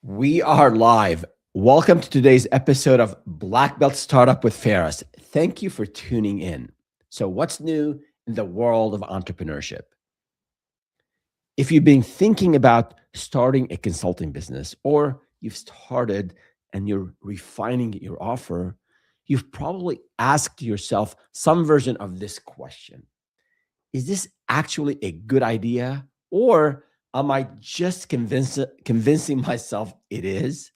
We are live. Welcome to today's episode of Black Belt Startup with Ferris. Thank you for tuning in. So, what's new in the world of entrepreneurship? If you've been thinking about starting a consulting business or you've started and you're refining your offer, you've probably asked yourself some version of this question. Is this actually a good idea? Or am I just convincing myself it is?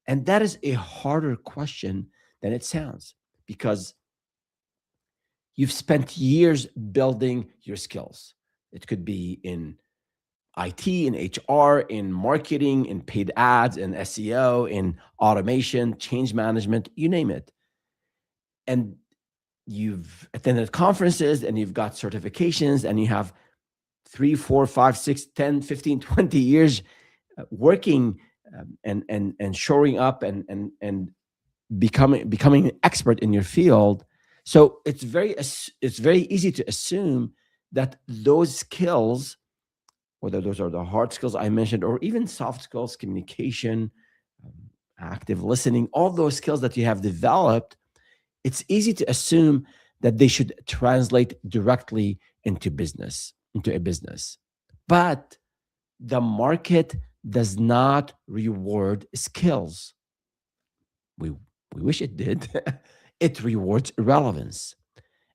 And that is a harder question than it sounds because you've spent years building your skills. It could be in IT, in HR, in marketing, in paid ads, in SEO, in automation, change management, you name it. And you've attended conferences and you've got certifications and you have 3, 4, 5, 6, 10, 15, 20 years working and showing up and becoming an expert in your field. So it's very easy to assume that those skills, whether those are the hard skills I mentioned or even soft skills, communication, um, active listening, all those skills that you have developed, it's easy to assume that they should translate directly into a business. But the market does not reward skills. We wish it did. It rewards relevance.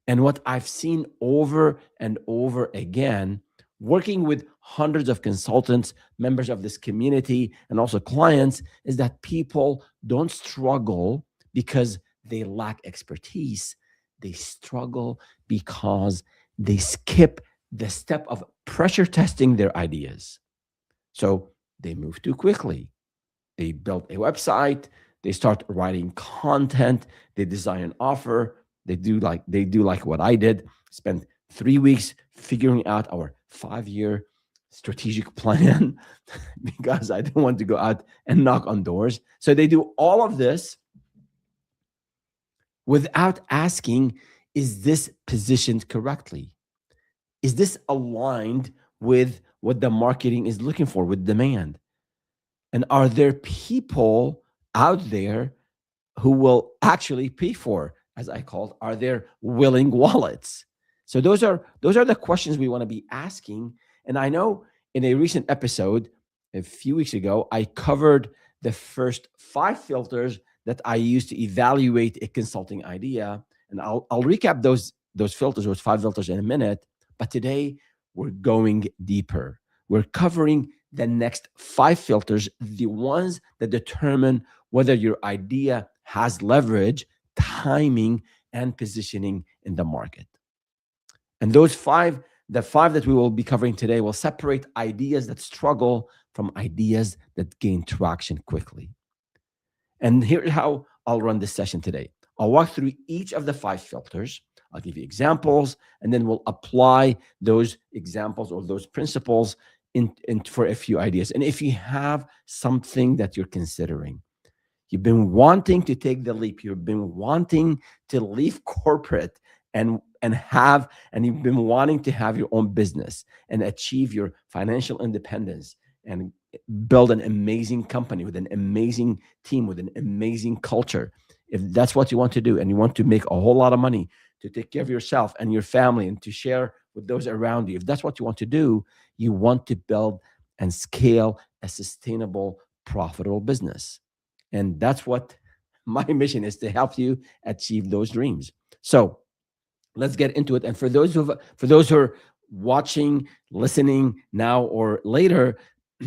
And what I've seen over and over again, working with hundreds of consultants, members of this community, and also clients, is that people don't struggle because they lack expertise. They struggle because they skip the step of pressure testing their ideas. So they move too quickly. They build a website, they start writing content, they design an offer, they do like what I did, spend 3 weeks figuring out our 5 year strategic plan because I didn't want to go out and knock on doors. So they do all of this without asking, is this positioned correctly? Is this aligned with what the marketing is looking for, with demand? And are there people out there who will actually pay for, as I called, are there willing wallets? So those are the questions we want to be asking. And I know in a recent episode a few weeks ago, I covered the first 5 filters that I use to evaluate a consulting idea. And I'll recap those filters, those 5 filters in a minute. But today we're going deeper. We're covering the next 5 filters, the ones that determine whether your idea has leverage, timing, and positioning in the market. And the five that we will be covering today will separate ideas that struggle from ideas that gain traction quickly. And here's how I'll run this session today. I'll walk through each of the 5 filters. I'll give you examples, and then we'll apply those examples or those principles for a few ideas. And if you have something that you're considering, you've been wanting to take the leap, you've been wanting to leave corporate and you've been wanting to have your own business and achieve your financial independence and build an amazing company with an amazing team, with an amazing culture. If that's what you want to do and you want to make a whole lot of money to take care of yourself and your family and to share with those around you, if that's what you want to do, you want to build and scale a sustainable, profitable business. And that's what my mission is, to help you achieve those dreams. So let's get into it. And for those who are watching, listening now or later,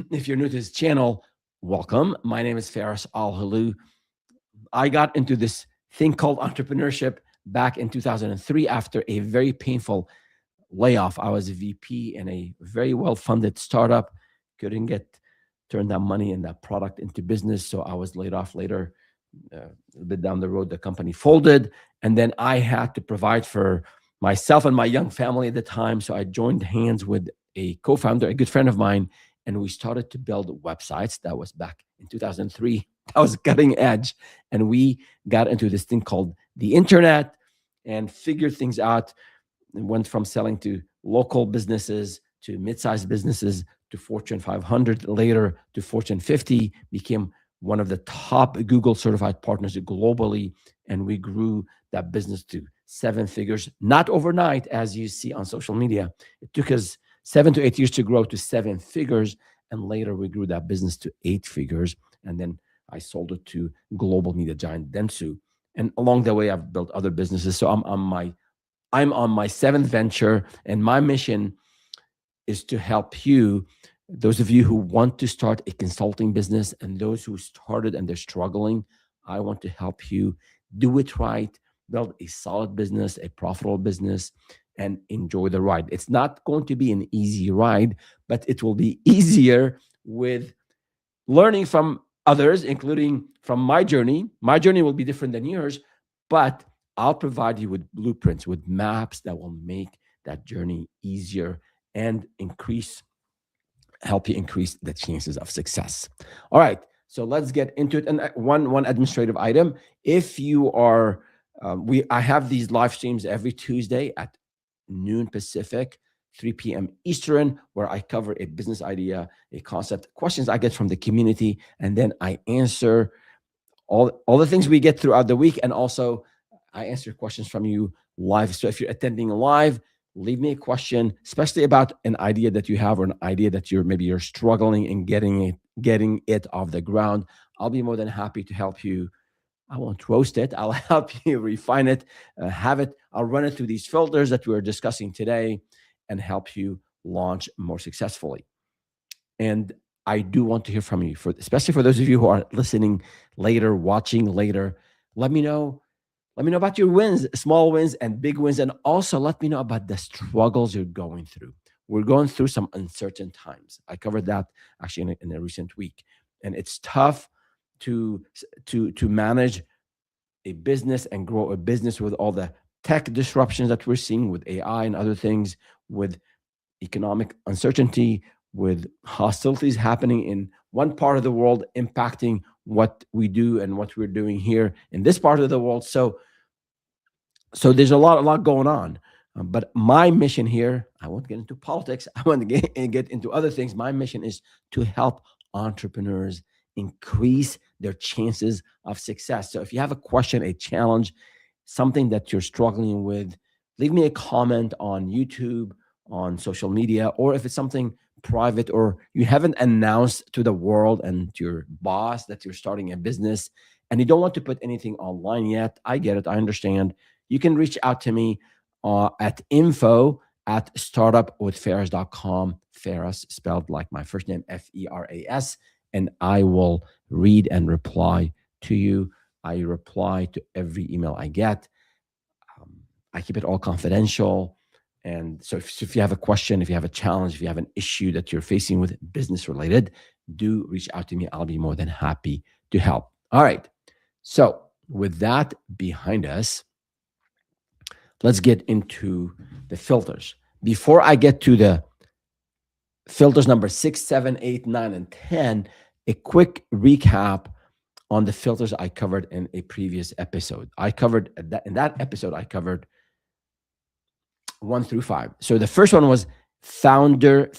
if you're new to this channel, welcome. My name is Faris Al-Halou. I got into this thing called entrepreneurship back in 2003 after a very painful layoff. I was a VP in a very well-funded startup, couldn't turn that money and that product into business. So I was laid off later. A bit down the road, the company folded. And then I had to provide for myself and my young family at the time. So I joined hands with a co-founder, a good friend of mine, and we started to build websites. That was back in 2003. That was cutting edge. And we got into this thing called the internet and figured things out. And went from selling to local businesses, to mid-sized businesses, to Fortune 500, later to Fortune 50, became one of the top Google certified partners globally. And we grew that business to seven figures, not overnight, as you see on social media. It took us 7 to 8 years to grow to seven figures. And later we grew that business to eight figures. And then I sold it to global media giant Dentsu. And along the way, I've built other businesses. So I'm on my seventh venture, and my mission is to help you, those of you who want to start a consulting business and those who started and they're struggling. I want to help you do it right, build a solid business, a profitable business, and enjoy the ride. It's not going to be an easy ride, but it will be easier with learning from others, including from my journey. My journey will be different than yours, but I'll provide you with blueprints, with maps that will make that journey easier and help you increase the chances of success. All right, so let's get into it. And one administrative item: if you are, I have these live streams every Tuesday at noon Pacific, 3 p.m. Eastern, where I cover a business idea, a concept, questions I get from the community, and then I answer all the things we get throughout the week, and also I answer questions from you live. So if you're attending live, leave me a question, especially about an idea that you have or an idea that you're struggling in getting it off the ground. I'll be more than happy to help you. I won't roast it. I'll help you refine it, have it. I'll run it through these filters that we're discussing today and help you launch more successfully. And I do want to hear from you, especially for those of you who are listening later, watching later. Let me know. Let me know about your wins, small wins and big wins. And also let me know about the struggles you're going through. We're going through some uncertain times. I covered that actually in a recent week. And it's tough to manage a business and grow a business with all the tech disruptions that we're seeing with AI and other things, with economic uncertainty, with hostilities happening in one part of the world impacting what we do and what we're doing here in this part of the world. So there's a lot going on. But my mission here, I won't get into politics. I want to get into other things. My mission is to help entrepreneurs increase their chances of success. So if you have a question, a challenge, something that you're struggling with, leave me a comment on YouTube, on social media, or if it's something private or you haven't announced to the world and to your boss that you're starting a business and you don't want to put anything online yet, I get it. I understand. You can reach out to me at info@startupwithfaraz.com. Faraz spelled like my first name, Feras, and I will read and reply to you. I reply to every email I get. I keep it all confidential. And so if you have a question, if you have a challenge, if you have an issue that you're facing with business related, do reach out to me. I'll be more than happy to help. All right. So with that behind us, let's get into the filters. Before I get to the filters number 6, 7, 8, 9, and 10, a quick recap on the filters I covered in a previous episode. In that episode, I covered 1 through 5. So the first one was founder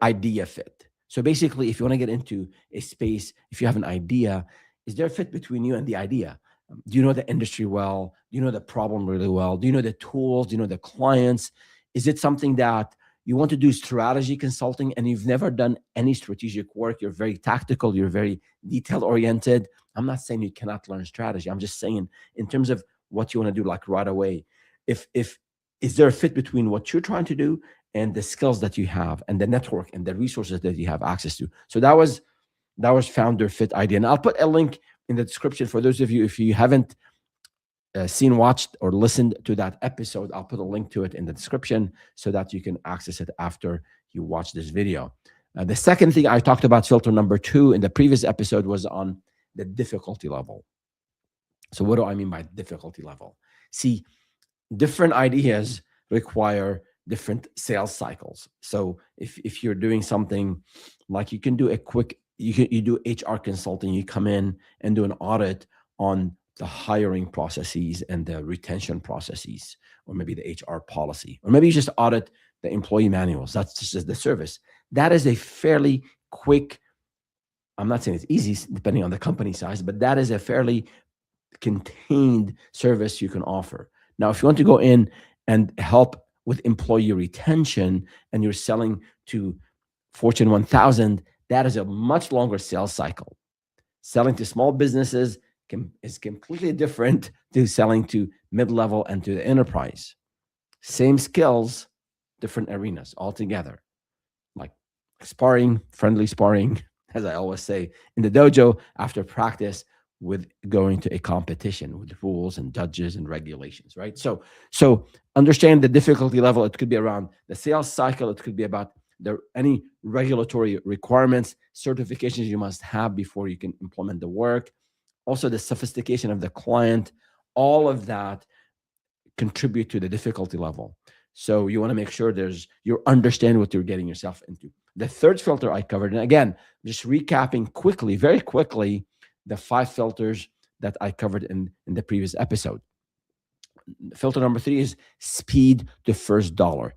idea fit. So basically, if you want to get into a space, if you have an idea, is there a fit between you and the idea? Do you know the industry well? Do you know the problem really well? Do you know the tools? Do you know the clients? Is it something that you want to do strategy consulting and you've never done any strategic work? You're very tactical. You're very detail oriented. I'm not saying you cannot learn strategy. I'm just saying in terms of what you want to do, like right away, if is there a fit between what you're trying to do and the skills that you have and the network and the resources that you have access to? So that was founder fit idea. And I'll put a link in the description for those of you, if you haven't seen, watched, or listened to that episode, I'll put a link to it in the description so that you can access it after you watch this video. The second thing I talked about, filter number 2 in the previous episode, was on the difficulty level. So what do I mean by difficulty level? See, different ideas require different sales cycles. So if you're doing something like, you can do you do HR consulting, you come in and do an audit on the hiring processes and the retention processes, or maybe the HR policy, or maybe you just audit the employee manuals. That's just the service. That is a fairly quick, I'm not saying it's easy depending on the company size, but that is a fairly contained service you can offer. Now, if you want to go in and help with employee retention and you're selling to Fortune 1000, that is a much longer sales cycle. Selling to small businesses is completely different to selling to mid-level and to the enterprise. Same skills, different arenas altogether. Like sparring, friendly sparring, as I always say, in the dojo after practice with going to a competition with rules and judges and regulations, right? So understand the difficulty level. It could be around the sales cycle. It could be about any regulatory requirements, certifications you must have before you can implement the work. Also, the sophistication of the client. All of that contribute to the difficulty level. So you want to make sure you understand what you're getting yourself into. The third filter I covered, and again, just recapping quickly, very quickly, the 5 filters that I covered in the previous episode. Filter number 3 is speed to first dollar.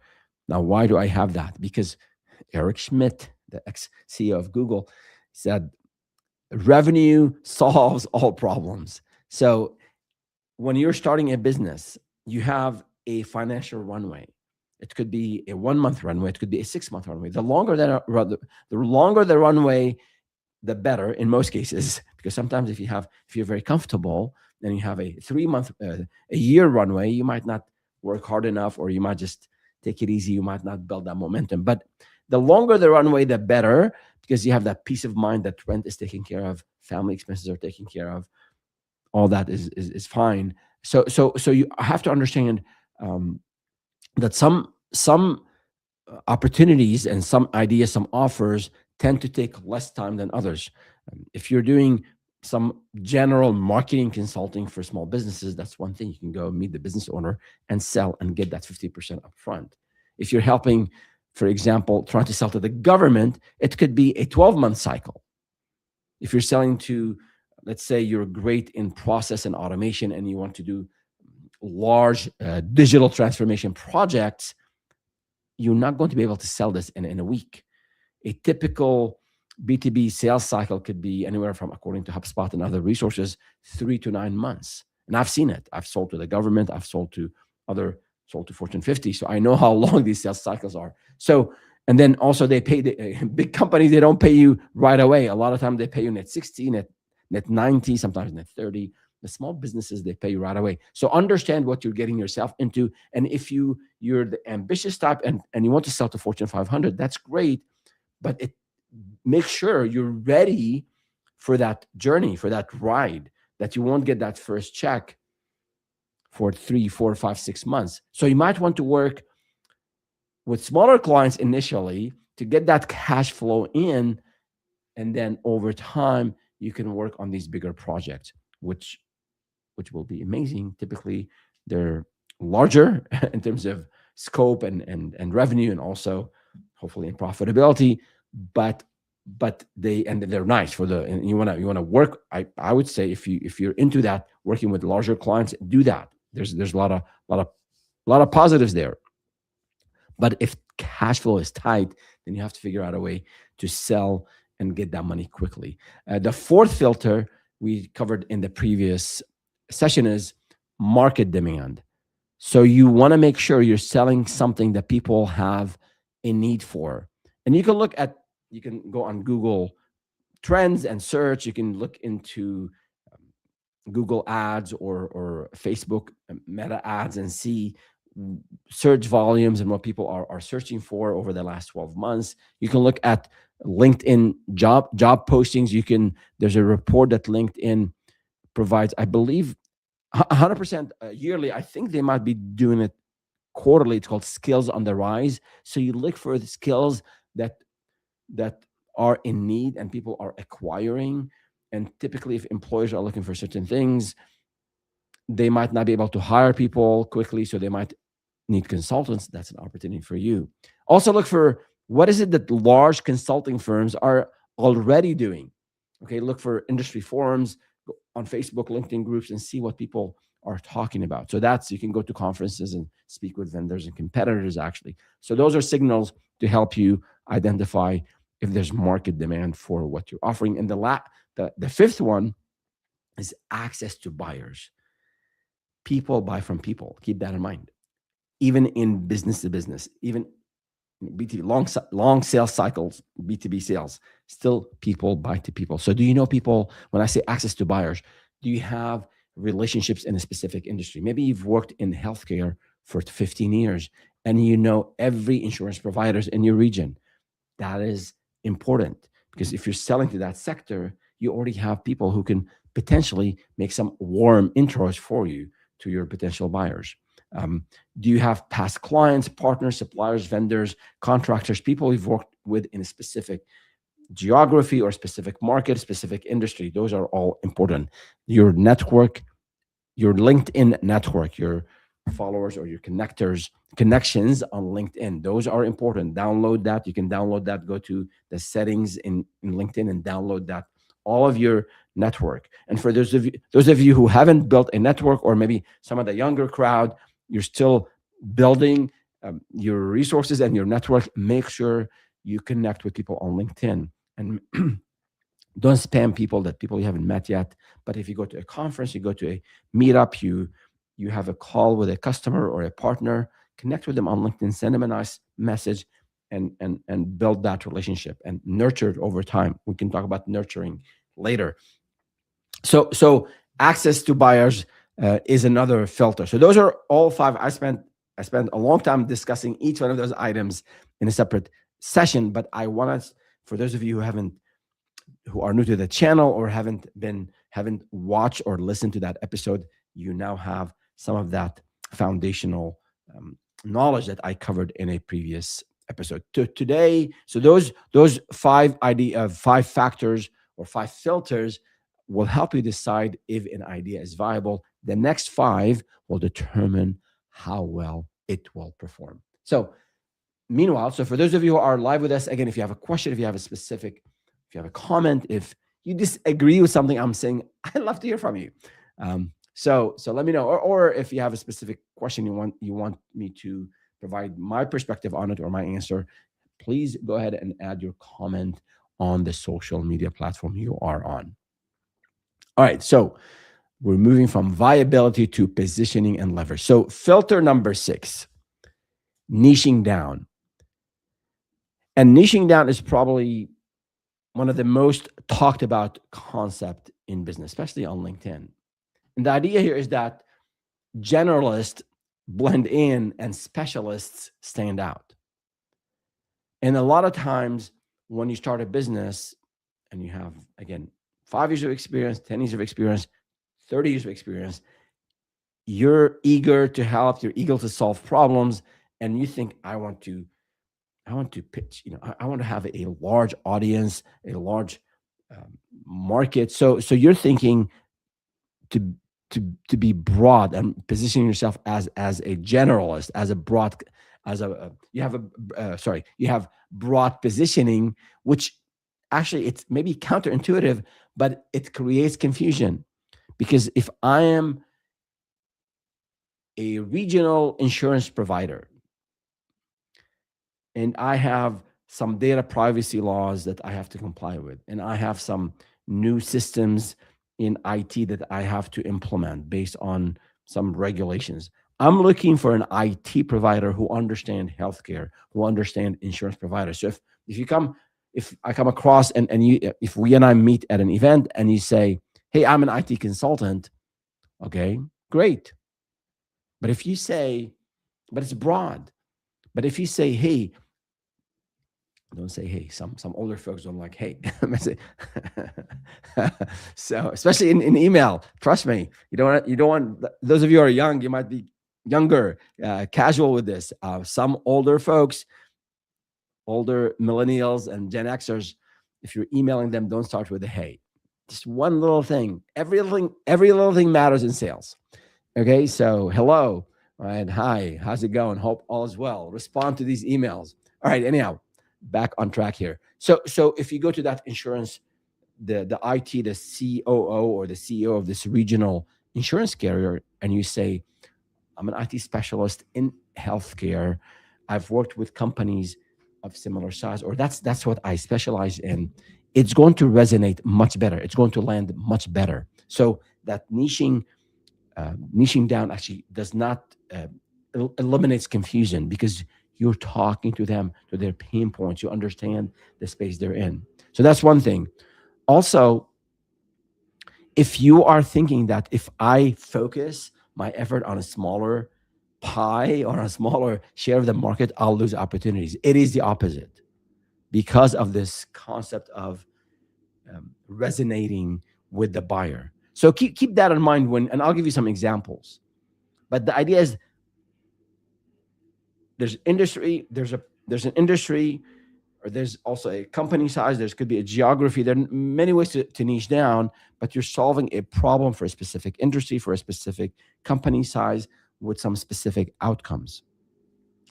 Now, why do I have that? Because Eric Schmidt, the ex-CEO of Google, said revenue solves all problems. So when you're starting a business, you have a financial runway. It could be a 1-month runway. It could be a 6-month runway. The longer the runway, the better in most cases, because sometimes if you're very comfortable and you have a 3-month, a year runway, you might not work hard enough, or you might just take it easy. You might not build that momentum. But the longer the runway, the better, because you have that peace of mind that rent is taken care of, family expenses are taken care of, all that is fine. So you have to understand that some opportunities and some ideas, some offers tend to take less time than others. If you're doing some general marketing consulting for small businesses, that's one thing. You can go meet the business owner and sell and get that 50% upfront. If you're helping, for example, trying to sell to the government, it could be a 12-month cycle. If you're selling to, let's say you're great in process and automation and you want to do large digital transformation projects, you're not going to be able to sell this in a week. A typical B2B sales cycle could be anywhere from, according to HubSpot and other resources, 3 to 9 months. And I've seen it. I've sold to the government. I've sold to Fortune 50. So I know how long these sales cycles are. So, and then also they pay big companies, they don't pay you right away. A lot of times they pay you net 60, net 90, sometimes net 30. The small businesses, they pay you right away. So understand what you're getting yourself into. And if you're the ambitious type and you want to sell to Fortune 500, that's great. But make sure you're ready for that journey, for that ride, that you won't get that first check for 3, 4, 5, 6 months. So you might want to work with smaller clients initially to get that cash flow in. And then over time, you can work on these bigger projects, which will be amazing. Typically, they're larger in terms of scope and revenue, and also hopefully in profitability. But they're nice for and you wanna work. I would say if you're into that, working with larger clients, do that. There's a lot of positives there. But if cash flow is tight, then you have to figure out a way to sell and get that money quickly. The fourth filter we covered in the previous session is market demand. So you want to make sure you're selling something that people have a need for. And you can go on Google Trends and search. You can look into Google ads or Facebook meta ads and see search volumes and what people are searching for over the last 12 months. You can look at LinkedIn job postings. There's a report that LinkedIn provides, I believe, 100% yearly. I think they might be doing it quarterly. It's called Skills on the Rise. So you look for the skills that are in need and people are acquiring. And typically, if employers are looking for certain things, they might not be able to hire people quickly, so they might need consultants. That's an opportunity for you. Also look for what is it that large consulting firms are already doing. Okay, look for industry forums on Facebook, LinkedIn groups, and see what people are talking about. So that's, you can go to conferences and speak with vendors and competitors actually. So those are signals to help you identify if there's market demand for what you're offering. And the fifth one is access to buyers. People buy from people. Keep that in mind. Even in business to business, even BTB, long sales cycles, B2B sales, still people buy to people. So do you know people, when I say access to buyers, do you have relationships in a specific industry? Maybe you've worked in healthcare for 15 years and you know every insurance providers in your region. That is important because if you're selling to that sector, you already have people who can potentially make some warm intros for you to your potential buyers. Um, do you have past clients, partners, suppliers, vendors, contractors, people you've worked with in a specific geography or specific market, specific industry? Those are all important. Your network, your LinkedIn network, your followers or your connections on LinkedIn. Those are important. Download that. You can download that. Go to the settings in LinkedIn and download that. All of your network. And for those of you who haven't built a network, or maybe some of the younger crowd, you're still building your resources and your network. Make sure you connect with people on LinkedIn and don't spam people you haven't met yet. But if you go to a conference, you go to a meetup, you have a call with a customer or a partner, connect with them on LinkedIn, send them a nice message, and build that relationship and nurture it over time. We can talk about nurturing later. So access to buyers is another filter. So those are all five. I spent a long time discussing each one of those items in a separate session, but I want to, for those of you who are new to the channel or haven't watched or listened to that episode, you now have some of that foundational knowledge that I covered in a previous episode. Today, so those five factors or five filters will help you decide if an idea is viable. The next five will determine how well it will perform. So meanwhile, so for those of you who are live with us, again, if you have a question, if you have a comment, if you disagree with something I'm saying, I'd love to hear from you. So let me know, or if you have a specific question you want me to provide my perspective on it or my answer, please go ahead and add your comment on the social media platform you are on. All right, so we're moving from viability to positioning and leverage. So filter number 6, niching down. And niching down is probably one of the most talked about concept in business, especially on LinkedIn. And the idea here is that generalists blend in and specialists stand out. And a lot of times when you start a business and you have, again, 5 years of experience, 10 years of experience, 30 years of experience, you're eager to help, you're eager to solve problems, and you think, I want to pitch, I want to have a large audience, a large market. So you're thinking to be broad and positioning yourself as a generalist, as a broad, you have broad positioning, which actually it's maybe counterintuitive, but it creates confusion. Because if I am a regional insurance provider and I have some data privacy laws that I have to comply with, and I have some new systems in IT that I have to implement based on some regulations, I'm looking for an IT provider who understand healthcare, who understand insurance providers. So if I come across if we and I meet at an event and you say, hey, I'm an IT consultant, okay, great. But if you say, but it's broad. But if you say, hey, don't say hey. Some older folks don't like hey. So especially in email, trust me, you don't want those of you who are young, you might be younger, casual with this. Some older folks, older millennials and Gen Xers, if you're emailing them, don't start with a hey. Just one little thing. Every little thing matters in sales. Okay, so hello, right? Hi, how's it going? Hope all is well. Respond to these emails. All right, anyhow, back on track here. So if you go to that insurance, the IT, the COO or the CEO of this regional insurance carrier and you say, I'm an IT specialist in healthcare. I've worked with companies of similar size, or that's what I specialize in. It's going to resonate much better. It's going to land much better. So that niching down actually does not eliminates confusion because you're talking to them to their pain points. You understand the space they're in. So that's one thing. Also, if you are thinking that if I focus my effort on a smaller pie or a smaller share of the market, I'll lose opportunities. It is the opposite because of this concept of resonating with the buyer. So keep that in mind when, and I'll give you some examples. But the idea is there's an industry, or there's also a company size. There could be a geography. There are many ways to niche down, but you're solving a problem for a specific industry, for a specific company size with some specific outcomes.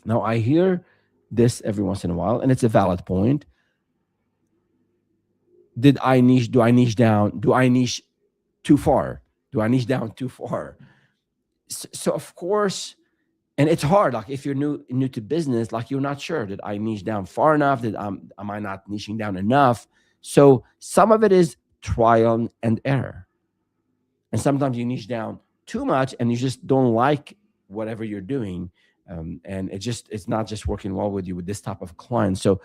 Now, I hear this every once in a while, and it's a valid point. Did I niche? Do I niche down? Do I niche too far? Do I niche down too far? So of course, and it's hard. Like if you're new to business, like you're not sure. Did I niche down far enough? Am I not niching down enough? So some of it is trial and error, and sometimes you niche down too much, and you just don't like whatever you're doing, and it's not just working well with you with this type of client. So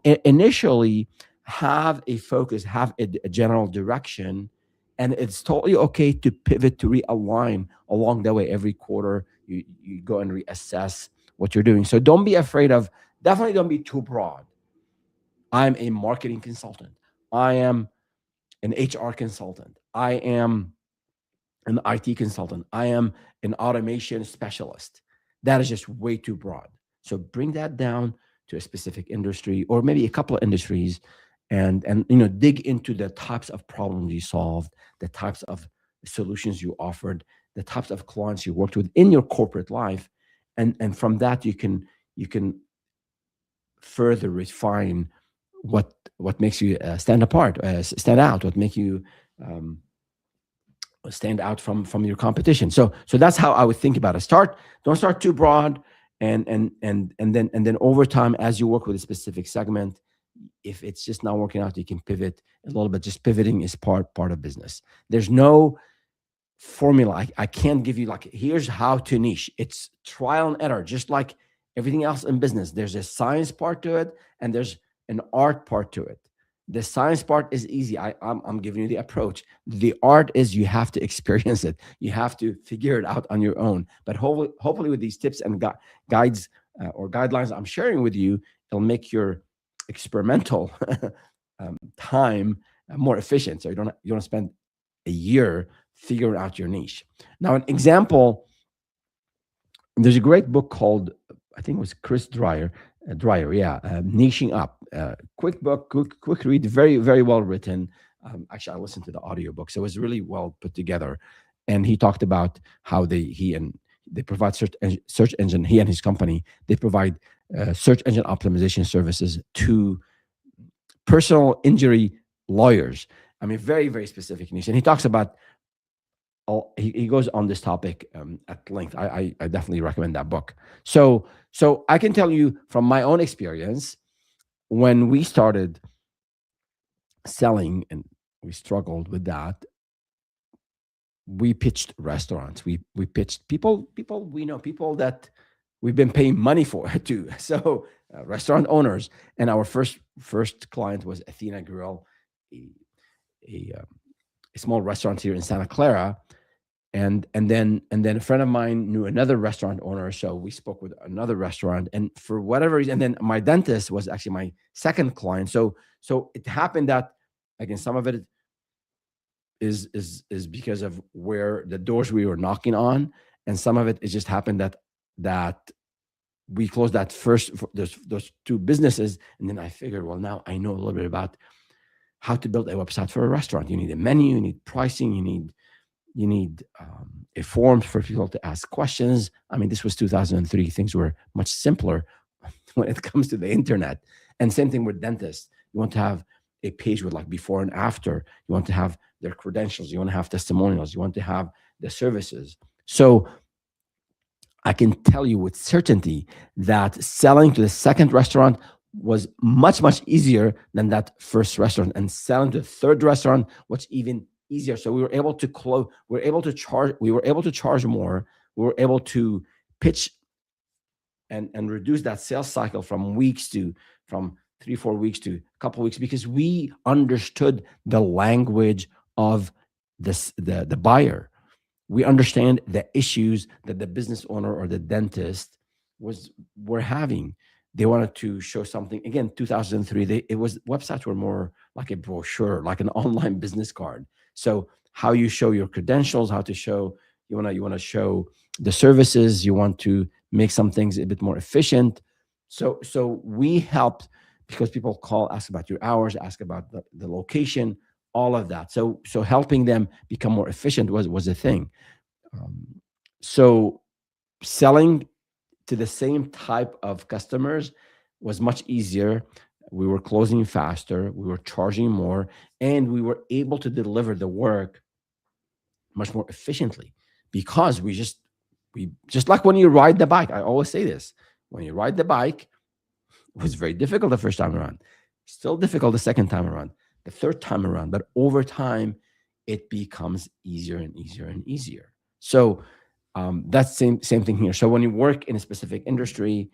initially, have a focus, have a general direction, and it's totally okay to pivot, to realign along the way. Every quarter you go and reassess what you're doing. So don't be afraid of, definitely don't be too broad. I'm a marketing consultant, I am an HR consultant, I am an IT consultant, I am an automation specialist. That is just way too broad. So bring that down to a specific industry or maybe a couple of industries, and dig into the types of problems you solved, the types of solutions you offered, the types of clients you worked with in your corporate life, and from that you can further refine what makes you stand apart, stand out, what make you um, stand out from your competition. So that's how I would think about it. Don't start too broad, and then over time, as you work with a specific segment, if it's just not working out, you can pivot a little bit. Just pivoting is part of business. There's no formula. I can't give you like, here's how to niche. It's trial and error, just like everything else in business. There's a science part to it, and there's an art part to it. The science part is easy. I'm giving you the approach. The art is you have to experience it. You have to figure it out on your own. But hopefully with these tips and guides or guidelines I'm sharing with you, it'll make your experimental time more efficient. So you don't spend a year figuring out your niche. Now, an example, there's a great book called, I think it was Chris Dreyer, yeah, Niching Up. Quick book, quick read, very, very well written. Actually, I listened to the audiobook, so it was really well put together. And he talked about how they provide search engine, he and his company, they provide search engine optimization services to personal injury lawyers. I mean, very, very specific niche. And he talks about he goes on this topic at length. I definitely recommend that book. So I can tell you from my own experience, when we started selling and we struggled with that, we pitched restaurants. We pitched people we know, people that we've been paying money for too. So restaurant owners, and our first client was Athena Grill, a, a small restaurant here in Santa Clara. And then a friend of mine knew another restaurant owner, so we spoke with another restaurant, and for whatever reason, and then my dentist was actually my second client. So it happened that, again, some of it is because of where the doors we were knocking on, and some of it just happened that we closed that first those two businesses, and then I figured, well, now I know a little bit about how to build a website for a restaurant. You need a menu, you need pricing, you need a form for people to ask questions. I mean, this was 2003. Things were much simpler when it comes to the internet. And same thing with dentists. You want to have a page with like before and after. You want to have their credentials. You want to have testimonials. You want to have the services. So I can tell you with certainty that selling to the second restaurant was much, much easier than that first restaurant. And selling to the third restaurant was even easier. So we were able to close, we were able to charge more. We were able to pitch and reduce that sales cycle from weeks to from 3 4 weeks to a couple weeks, because we understood the language of the buyer. We understand the issues that the business owner or the dentist was were having. They wanted to show something. Again, 2003, it was websites were more like a brochure, like an online business card. So how you show your credentials, how to show, you want to show the services, you want to make some things a bit more efficient. So we helped, because people call, ask about your hours, ask about the location, all of that. So helping them become more efficient was a thing. um, so selling to the same type of customers was much easier. We were closing faster, we were charging more, and we were able to deliver the work much more efficiently, because we just like when you ride the bike. I always say this: when you ride the bike, it was very difficult the first time around, still difficult the second time around, the third time around, but over time it becomes easier and easier and easier. So that's same thing here. So when you work in a specific industry,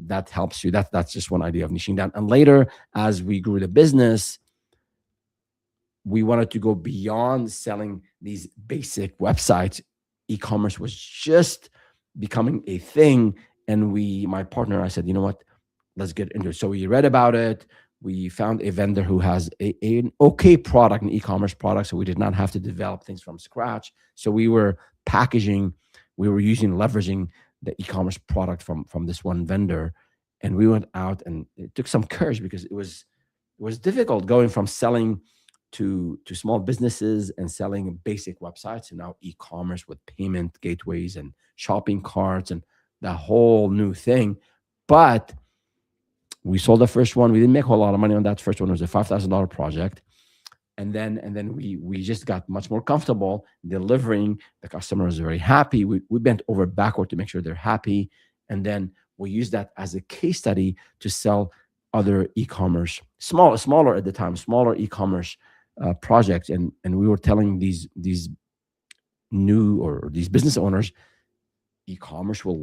that helps you. That's just one idea of niching down. And later, as we grew the business, we wanted to go beyond selling these basic websites. E-commerce was just becoming a thing, and my partner and I said, you know what, let's get into it. So we read about it. We found a vendor who has an okay product, an e-commerce product, so we did not have to develop things from scratch. So we were packaging, we were leveraging the e-commerce product from this one vendor, and we went out, and it took some courage, because it was difficult going from selling to small businesses and selling basic websites, and now e-commerce with payment gateways and shopping carts and the whole new thing. But we sold the first one. We didn't make a whole lot of money on that first one. It was a $5,000 project. And then we just got much more comfortable delivering. The customer was very happy. We bent over backward to make sure they're happy. And then we used that as a case study to sell other e-commerce, smaller at the time, smaller e-commerce projects. And we were telling these new, or these business owners, e-commerce will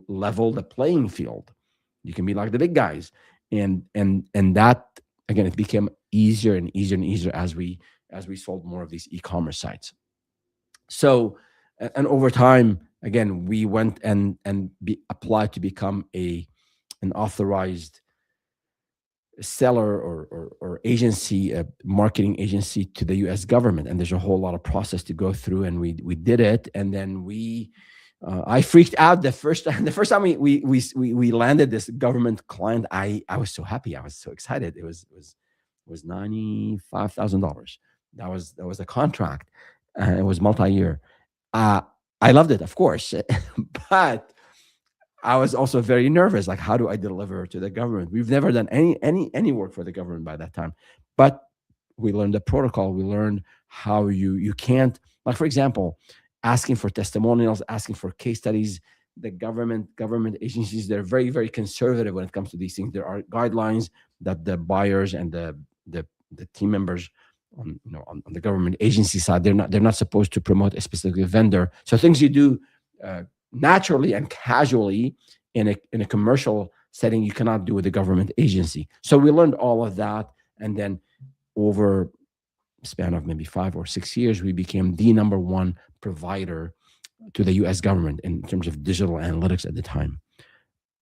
level the playing field. You can be like the big guys. And that, again, it became easier and easier and easier as we sold more of these e-commerce sites. So, and over time, again, we went and applied to become an authorized seller or agency, a marketing agency to the US government. And there's a whole lot of process to go through, and we did it. And then I freaked out the first time. The first time we landed this government client, I was so happy. I was so excited. It was $95,000. That was a contract. It was multi-year. I loved it, of course, but I was also very nervous. Like, how do I deliver to the government? We've never done any work for the government by that time, but we learned the protocol. We learned how you can't, like, for example, asking for testimonials, asking for case studies. The government agencies, they're very, very conservative when it comes to these things. There are guidelines that the buyers and the team members on the government agency side, they're not supposed to promote a specific vendor. So things you do naturally and casually in a commercial setting, you cannot do with the government agency. So we learned all of that, and then over a span of maybe 5 or 6 years, we became the number one provider to the U.S. government in terms of digital analytics at the time.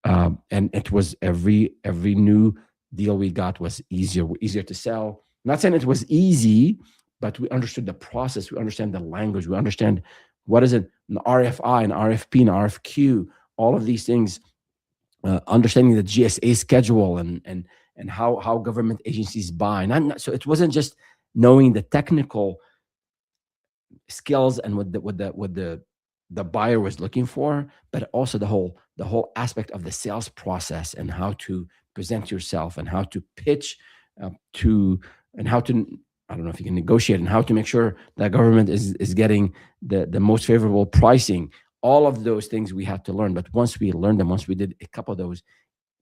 And it was every new deal we got was easier to sell. Not saying it was easy, but we understood the process. We understand the language. We understand what is it, an RFI, an RFP, an RFQ, all of these things. Understanding the GSA schedule and how government agencies buy. So it wasn't just knowing the technical skills and what the buyer was looking for, but also the whole aspect of the sales process, and how to present yourself, and how to pitch and how to I don't know if you can negotiate and how to make sure that government is getting the most favorable pricing. All of those things we had to learn. But once we learned them, once we did a couple of those,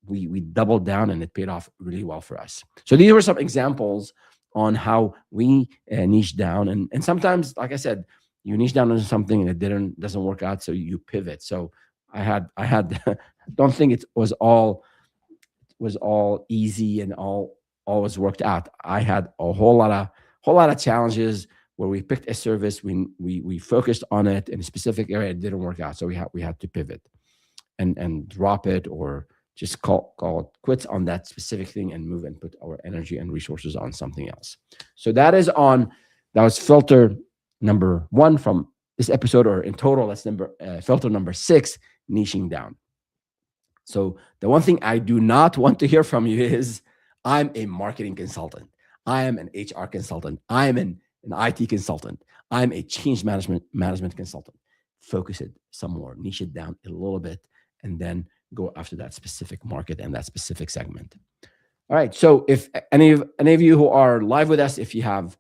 we doubled down and it paid off really well for us. So these were some examples on how we niche down. And sometimes, like I said, you niche down on something and it doesn't work out, so you pivot. So I had don't think it was all easy and all always worked out. I had a whole lot of challenges where we picked a service, we focused on it in a specific area, it didn't work out, so we had to pivot and drop it, or just call it quits on that specific thing and move and put our energy and resources on something else. So that was filter number one from this episode, or in total, that's filter number 6, niching down. So the one thing I do not want to hear from you is, I'm a marketing consultant, I am an HR consultant, I am an IT consultant, I'm a change management consultant. Focus it some more, niche it down a little bit, and then go after that specific market and that specific segment. All right. So if any of you who are live with us, if you have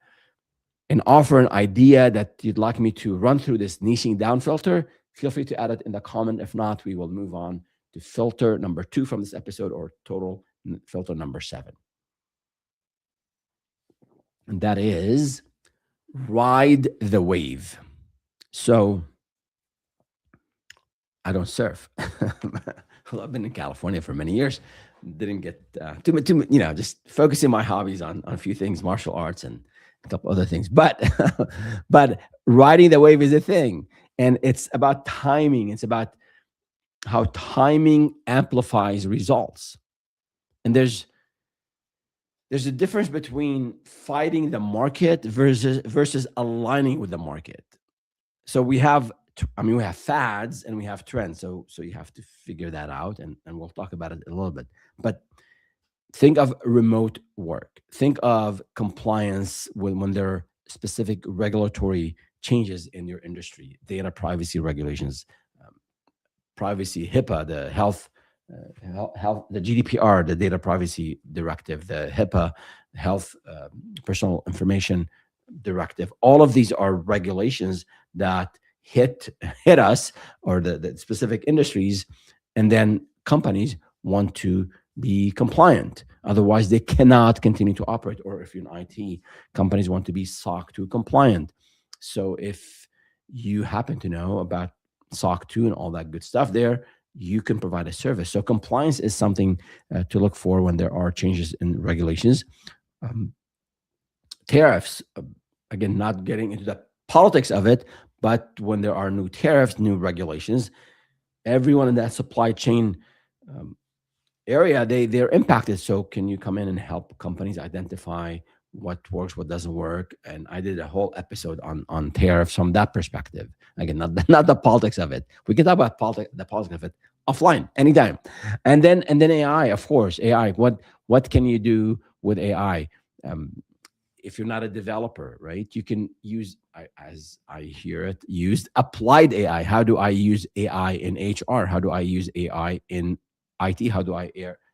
an offer, an idea that you'd like me to run through this niching down filter, feel free to add it in the comment. If not, we will move on to filter number 2 from this episode, or total filter number 7. And that is ride the wave. So I don't surf. Well, I've been in California for many years. Didn't get too just focusing my hobbies on a few things, martial arts and a couple other things. But but riding the wave is a thing, and it's about timing. It's about how timing amplifies results. And there's a difference between fighting the market versus aligning with the market. So we have fads and we have trends. So you have to figure that out, and we'll talk about it a little bit. But think of remote work. Think of compliance when there are specific regulatory changes in your industry, data privacy regulations, privacy, HIPAA, the the GDPR, the data privacy directive, the HIPAA, health personal information directive. All of these are regulations that hit us, or the specific industries, and then companies want to be compliant. Otherwise, they cannot continue to operate. Or if you're in IT, companies want to be SOC 2 compliant. So if you happen to know about SOC 2 and all that good stuff there, you can provide a service. So compliance is something to look for when there are changes in regulations. Tariffs, again, not getting into the politics of it, but when there are new tariffs, new regulations, everyone in that supply chain area, they're impacted. So can you come in and help companies identify what works, what doesn't work? And I did a whole episode on tariffs from that perspective. Again, not the politics of it. We can talk about the politics of it offline anytime. And then AI, of course. AI. What can you do with AI? If you're not a developer, right? You can use, as I hear it, used applied AI. How do I use AI in HR? How do I use AI in IT? How do I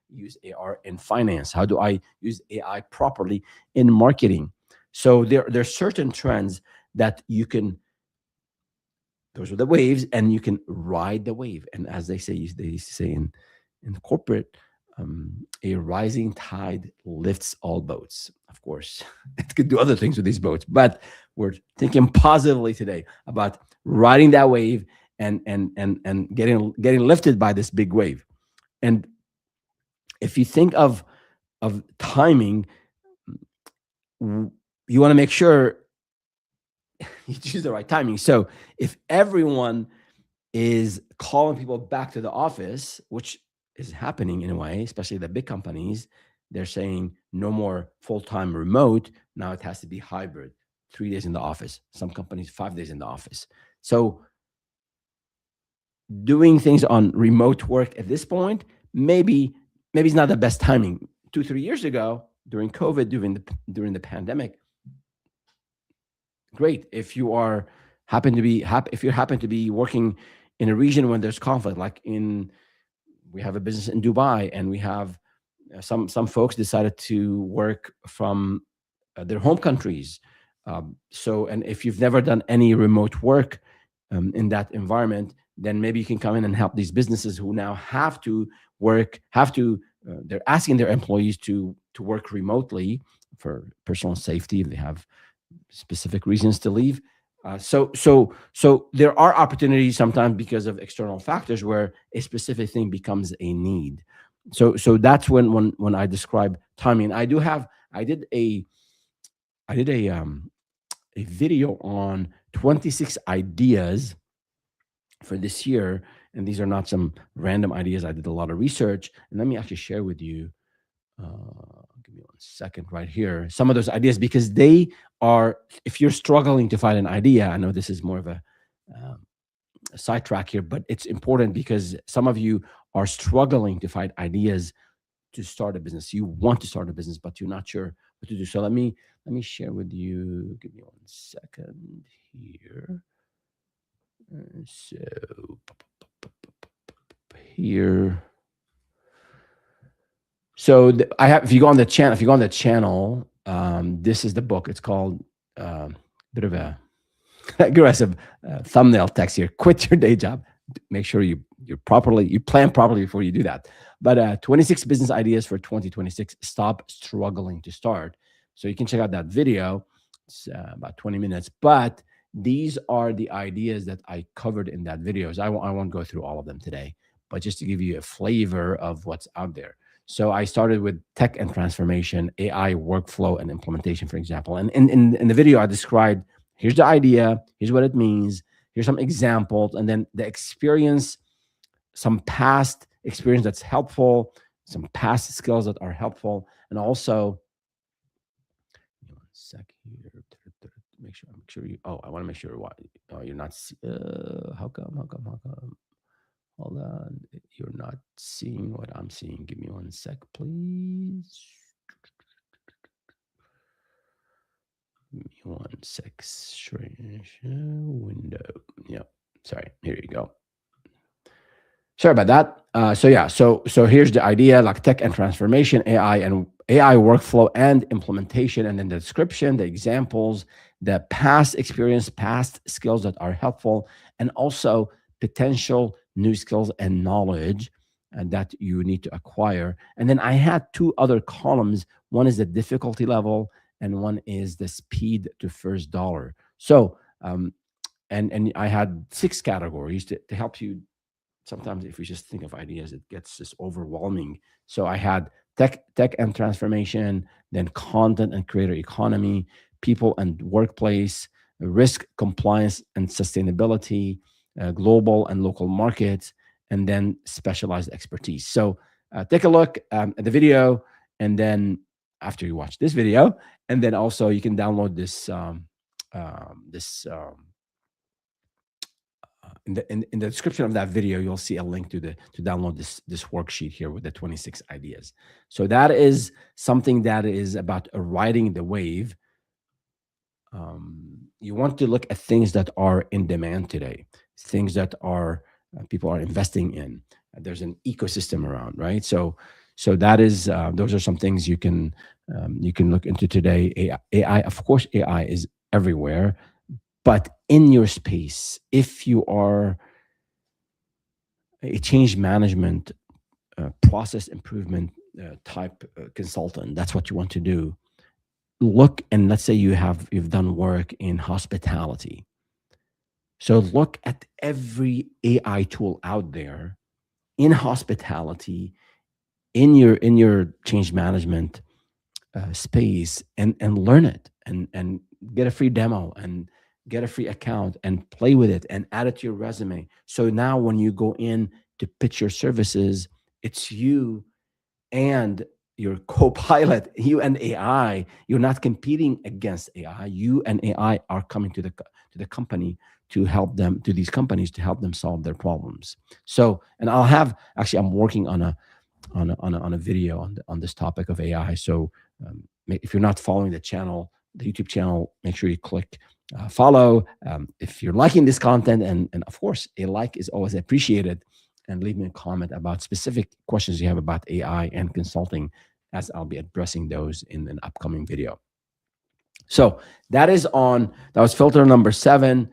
use AI in finance? How do I use AI properly in marketing? So there are certain trends that you can, those are the waves, and you can ride the wave. And as they used to say in corporate, a rising tide lifts all boats. Of course, it could do other things with these boats, but we're thinking positively today about riding that wave and getting lifted by this big wave. And if you think of timing, you want to make sure you choose the right timing. So if everyone is calling people back to the office, which is happening in a way, especially the big companies, they're saying no more full-time remote. Now it has to be hybrid, 3 days in the office. Some companies, 5 days in the office. So doing things on remote work at this point, maybe it's not the best timing. 2-3 years ago, during COVID, during the pandemic, great. If you happen to be working in a region when there's conflict, like we have a business in Dubai, and we have some folks decided to work from their home countries. So, and if you've never done any remote work in that environment, then maybe you can come in and help these businesses who now have to work, they're asking their employees to work remotely for personal safety if they have specific reasons to leave. So there are opportunities sometimes because of external factors where a specific thing becomes a need. So that's when I describe timing. I did a I did a video on 26 ideas for this year, and these are not some random ideas. I did a lot of research, and let me actually share with you. Give me one second right here. Some of those ideas, because they are, if you're struggling to find an idea, I know this is more of um, a sidetrack here, but it's important because some of you are struggling to find ideas to start a business. You want to start a business, but you're not sure what to do. So let me share with you. Give me one second here. So here. So I have. If you go on the channel, this is the book. It's called bit of a aggressive thumbnail text here. Quit your day job. Make sure you plan properly before you do that. But 26 business ideas for 2026. Stop struggling to start. So you can check out that video. It's about 20 minutes. But these are the ideas that I covered in that video. So I won't go through all of them today, but just to give you a flavor of what's out there. So I started with tech and transformation, AI workflow and implementation, for example. And in the video, I described here's the idea, here's what it means, here's some examples, and then the experience, some past experience that's helpful, some past skills that are helpful, and also, give me one sec here. Make sure you. Oh, I want to make sure what. Oh, you're not. How come? How come? How come? Hold on. You're not seeing what I'm seeing. Give me one sec, please. Give me one sec. Strange window. Yep. Sorry. Here you go. Sorry about that. So here's the idea: like tech and transformation, AI workflow and implementation, and then the description, the examples, the past experience, past skills that are helpful, and also potential new skills and knowledge that you need to acquire. And then I had two other columns. One is the difficulty level, and one is the speed to first dollar. So and I had six categories to help you. Sometimes if we just think of ideas, it gets just overwhelming. So I had tech and transformation, then content and creator economy, people and workplace, risk, compliance and sustainability, global and local markets, and then specialized expertise. So take a look at the video, and then after you watch this video, and then also you can download this in the description of that video, you'll see a link to download this worksheet here with the 26 ideas. So that is something that is about riding the wave. You want to look at things that are in demand today, things that are people are investing in. There's an ecosystem around, right? So that is those are some things you can look into today. AI, of course, AI is everywhere. But in your space, if you are a change management, process improvement type consultant, that's what you want to do. Look, and let's say you've done work in hospitality. So look at every AI tool out there in hospitality, in your change management space, and learn it, and get a free demo and get a free account and play with it and add it to your resume. So now when you go in to pitch your services, it's you and your co-pilot, you and AI. You're not competing against AI. You and AI are coming to the company to help them, to these companies to help them solve their problems. So, and I'm working on a video on this topic of AI. So if you're not following the channel, the YouTube channel, make sure you click follow. If you're liking this content, and of course, a like is always appreciated, and leave me a comment about specific questions you have about AI and consulting, as I'll be addressing those in an upcoming video. So that was filter number 7,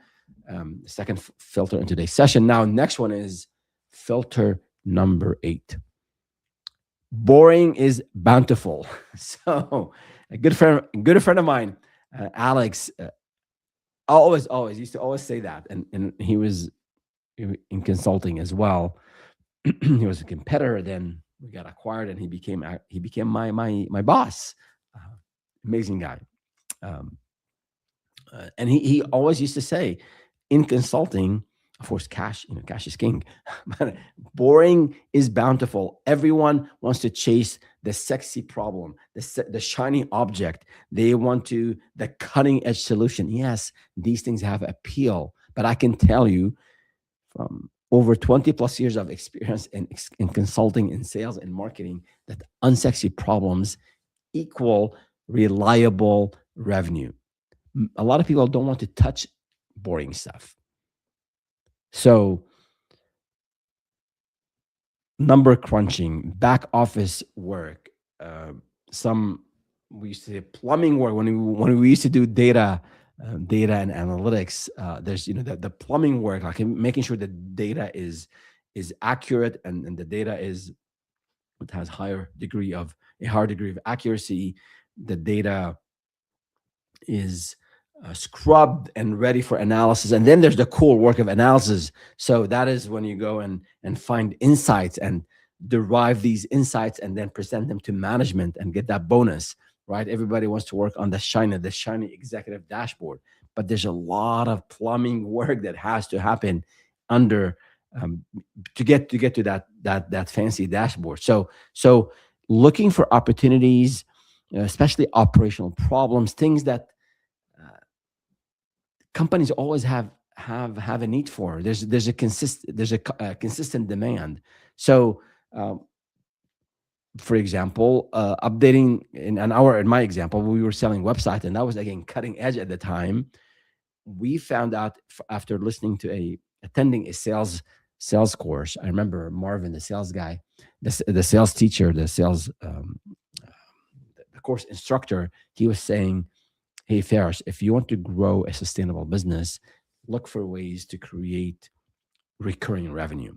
the second filter in today's session. Now, next one is filter number 8. Boring is bountiful. So, a good friend of mine, Alex, always used to always say that, and he was in consulting as well. He was a competitor. Then we got acquired, and he became my boss. Uh, Amazing guy. Um, and he always used to say, in consulting, of course, cash is king. But boring is bountiful. Everyone wants to chase the sexy problem, the shiny object. They want the cutting edge solution. Yes, these things have appeal, but I can tell you from over 20 plus years of experience in consulting, in sales, and marketing, that unsexy problems equal reliable revenue. A lot of people don't want to touch boring stuff. So, number crunching, back office work, uh, some we used to say plumbing work when we used to do data and analytics. There's the plumbing work, like making sure the data is accurate, and the data it has a higher degree of accuracy. The data is scrubbed and ready for analysis. And then there's the cool work of analysis. So that is when you go and find insights and derive these insights and then present them to management and get that bonus, right? Everybody wants to work on the shiny executive dashboard, but there's a lot of plumbing work that has to happen under um, to get to that fancy dashboard. So looking for opportunities, especially operational problems, things that companies always have a need for. There's a consistent demand. So, um, for example, updating in my example, we were selling websites, and that was again cutting edge at the time. We found out after listening to attending a sales course. I remember Marvin, the sales guy, the sales teacher, the course instructor. He was saying, hey, Ferris, if you want to grow a sustainable business, look for ways to create recurring revenue.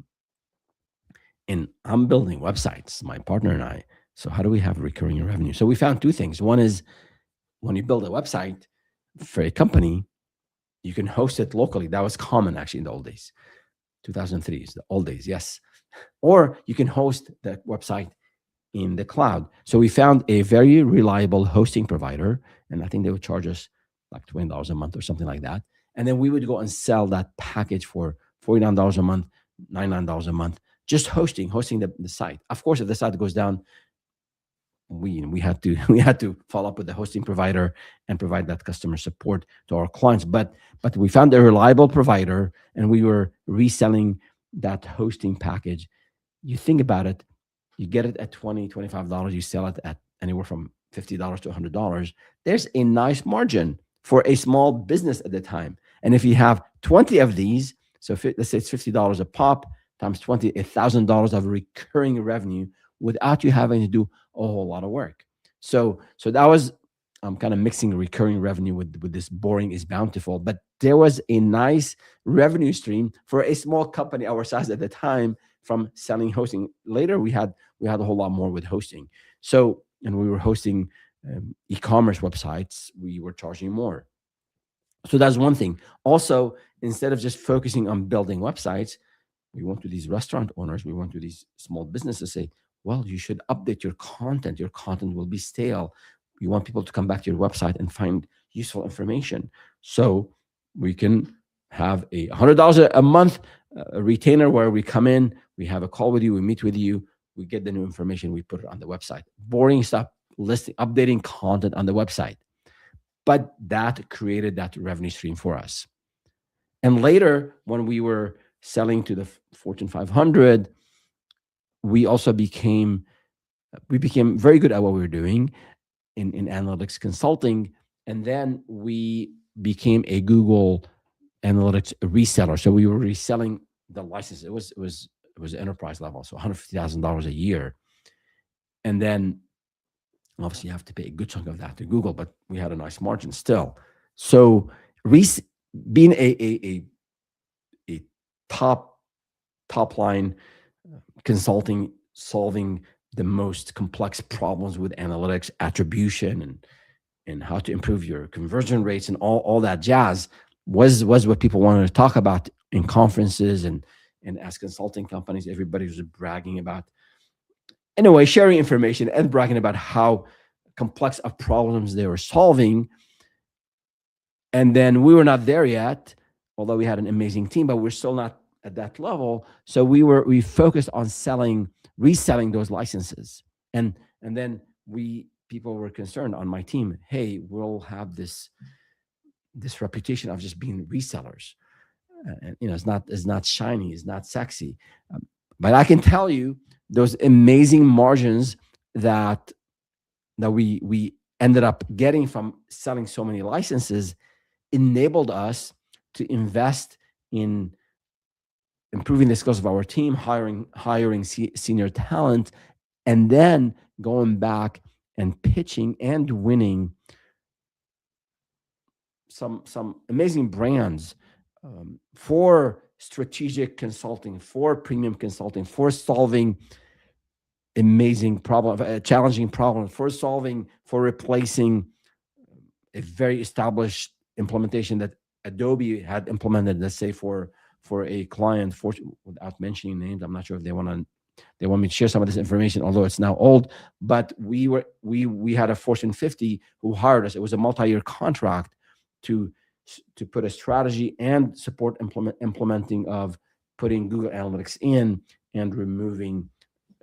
And I'm building websites, my partner and I. So, how do we have recurring revenue? So, we found two things. One is when you build a website for a company, you can host it locally. That was common actually in the old days. 2003 is the old days, yes. Or you can host the website in the cloud. So we found a very reliable hosting provider, and I think they would charge us like $20 a month or something like that. And then we would go and sell that package for $49 a month, $99 a month, just hosting the site. Of course, if the site goes down, we had to we had to follow up with the hosting provider and provide that customer support to our clients. But we found a reliable provider, and we were reselling that hosting package. You think about it, you get it at $20, $25, you sell it at anywhere from $50 to $100. There's a nice margin for a small business at the time. And if you have 20 of these, so let's say it's $50 a pop times 20, $1,000 of recurring revenue without you having to do a whole lot of work. So that was kind of mixing recurring revenue with this boring is bountiful. But there was a nice revenue stream for a small company our size at the time from selling hosting. Later we had a whole lot more with hosting. So, and we were hosting e-commerce websites, we were charging more. So that's one thing. Also, instead of just focusing on building websites, we went to these restaurant owners, we went to these small businesses, say, well, you should update your content. Your content will be stale. You want people to come back to your website and find useful information. So we can have $100 a month retainer where we come in, we have a call with you, we meet with you, we get the new information, we put it on the website. Boring stuff, listing, updating content on the website. But that created that revenue stream for us. And later, when we were selling to the Fortune 500, we became very good at what we were doing in analytics consulting. And then we became a Google Analytics reseller. So we were reselling the license. It was enterprise level, so $150,000 a year. And then Obviously, you have to pay a good chunk of that to Google, but we had a nice margin still. So, res- being a top line consulting, solving the most complex problems with analytics, attribution, and how to improve your conversion rates and all that jazz was what people wanted to talk about in conferences and as consulting companies. Everybody was bragging about, in a way, sharing information and bragging about how complex of problems they were solving. And then we were not there yet, although we had an amazing team, but we're still not at that level. So we focused on reselling those licenses. And then people were concerned on my team, hey, we'll have this reputation of just being resellers. And it's not shiny, it's not sexy. Um, but I can tell you those amazing margins that we ended up getting from selling so many licenses enabled us to invest in improving the skills of our team, hiring senior talent, and then going back and pitching and winning some amazing brands for strategic consulting, for premium consulting, for solving amazing problem, challenging problems, for replacing a very established implementation that Adobe had implemented, let's say for a client, without mentioning names. I'm not sure if they want me to share some of this information, although it's now old. But we had a Fortune 50 who hired us. It was a multi-year contract to put a strategy and support implementing of putting Google Analytics in and removing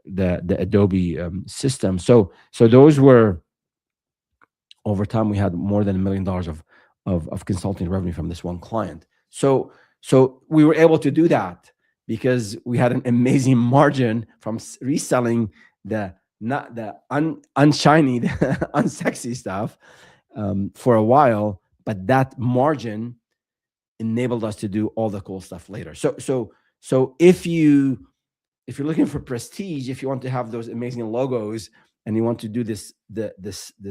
the Adobe system. So those were, over time, we had more than $1 million of consulting revenue from this one client. So we were able to do that because we had an amazing margin from reselling the not the unshiny, the unsexy stuff for a while, but that margin enabled us to do all the cool stuff later. So if you're looking for prestige, if you want to have those amazing logos and you want to do this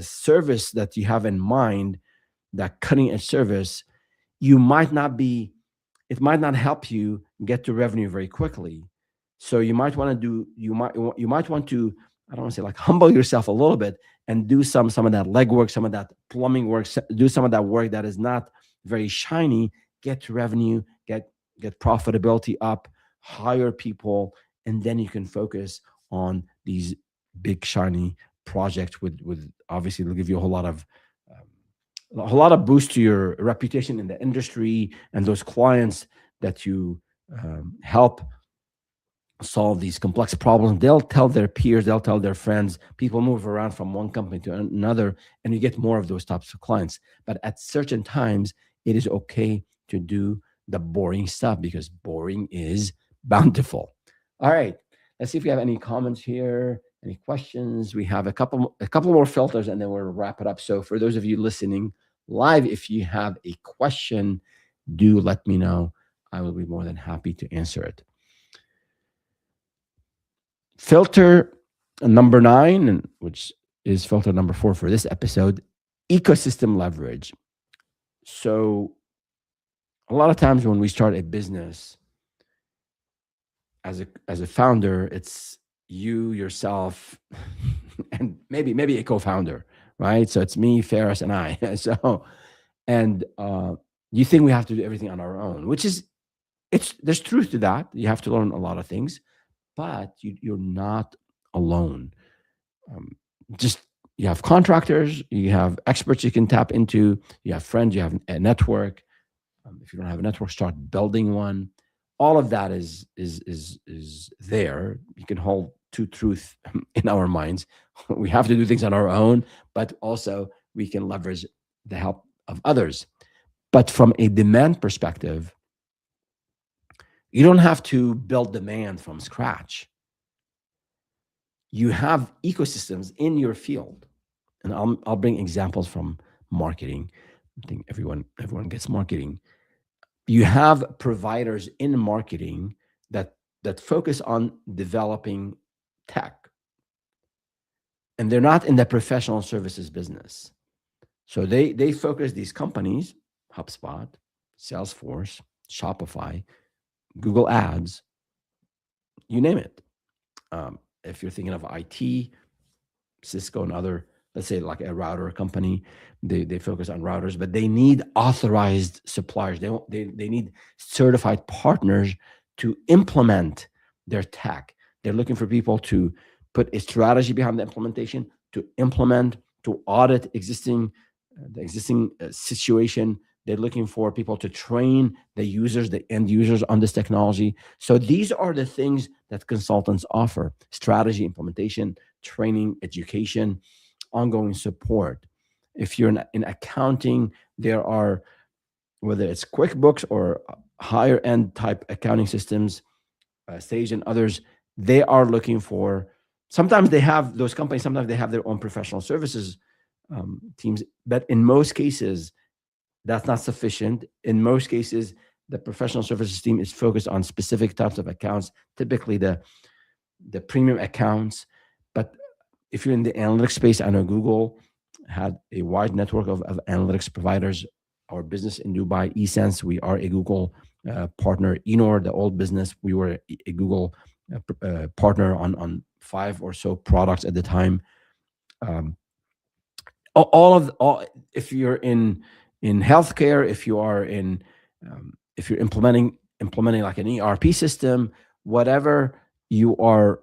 service that you have in mind, that cutting edge service, you might not be it might not help you get to revenue very quickly. So you might want to, I don't want to say, like, humble yourself a little bit and do some of that legwork, some of that plumbing work, do some of that work that is not very shiny, get to revenue, get profitability up, hire people, and then you can focus on these big shiny projects with obviously they'll give you a whole lot of boost to your reputation in the industry and those clients that you help solve these complex problems. They'll tell their peers, they'll tell their friends. People move around from one company to another, and you get more of those types of clients. But at certain times, it is okay to do the boring stuff because boring is bountiful. All right, let's see if we have any comments here. Any questions? We have a couple more filters, and then we'll wrap it up. So for those of you listening live, if you have a question, do let me know. I will be more than happy to answer it. Filter number 9, which is filter number 4 for this episode, ecosystem leverage. So a lot of times when we start a business as a founder, it's you, yourself, and maybe a co-founder, right? So it's me, Ferris, and I. And you think we have to do everything on our own, which is, there's truth to that. You have to learn a lot of things, but you're not alone. Um, just you have contractors, you have experts you can tap into, you have friends, you have a network. If you don't have a network, start building one. All of that is there. You can hold two truths in our minds. We have to do things on our own, but also we can leverage the help of others. But from a demand perspective, you don't have to build demand from scratch. You have ecosystems in your field, and I'll bring examples from marketing. I think everyone gets marketing. You have providers in marketing that focus on developing tech. and they're not in the professional services business. So they focus, these companies, HubSpot, Salesforce, Shopify, Google Ads, you name it. If you're thinking of IT, Cisco and other, let's say like a router company, they focus on routers, but they need authorized suppliers. They need certified partners to implement their tech. They're looking for people to put a strategy behind the implementation, to implement, to audit the existing situation. They're looking for people to train the users, the end users on this technology. So these are the things that consultants offer: strategy, implementation, training, education, ongoing support. If you're in accounting, there are, whether it's QuickBooks or higher end type accounting systems, Sage and others, they are looking for. Sometimes they have those companies. Sometimes they have their own professional services teams, but in most cases, that's not sufficient. In most cases, the professional services team is focused on specific types of accounts, typically the premium accounts. But if you're in the analytics space, I know Google had a wide network of analytics providers. Our business in Dubai, eSense, we are a Google partner. Enor, the old business, we were a Google partner on five or so products at the time. Um, all, if you're in healthcare, if you are in if you're implementing like an ERP system, whatever you are,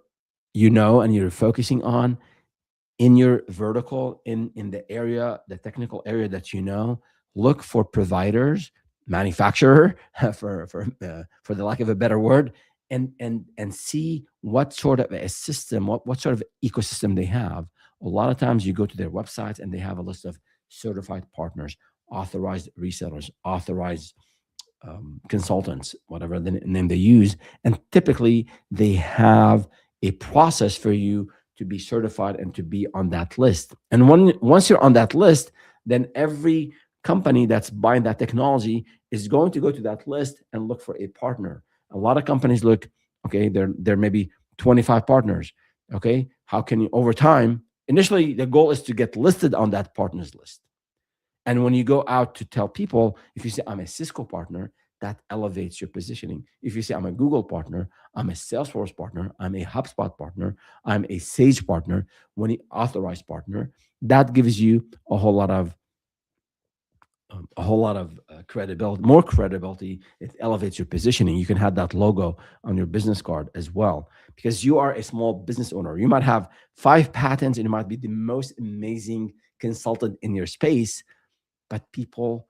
and you're focusing on in your vertical, in the area, the technical area that look for providers, manufacturer, for the lack of a better word, and see what sort of a system, what sort of ecosystem they have. A lot of times you go to their websites and they have a list of certified partners, authorized resellers, authorized consultants, whatever the name they use. And typically they have a process for you to be certified and to be on that list. And once you're on that list, then every company that's buying that technology is going to go to that list and look for a partner. A lot of companies look, okay, there may be 25 partners. Okay, how can you, over time, initially the goal is to get listed on that partners list. And when you go out to tell people, if you say, I'm a Cisco partner, that elevates your positioning. If you say, I'm a Google partner, I'm a Salesforce partner, I'm a HubSpot partner, I'm a Sage partner, when you authorized partner, that gives you credibility, more credibility. It elevates your positioning. You can have that logo on your business card as well, because you are a small business owner. You might have 5 patents and you might be the most amazing consultant in your space. But people,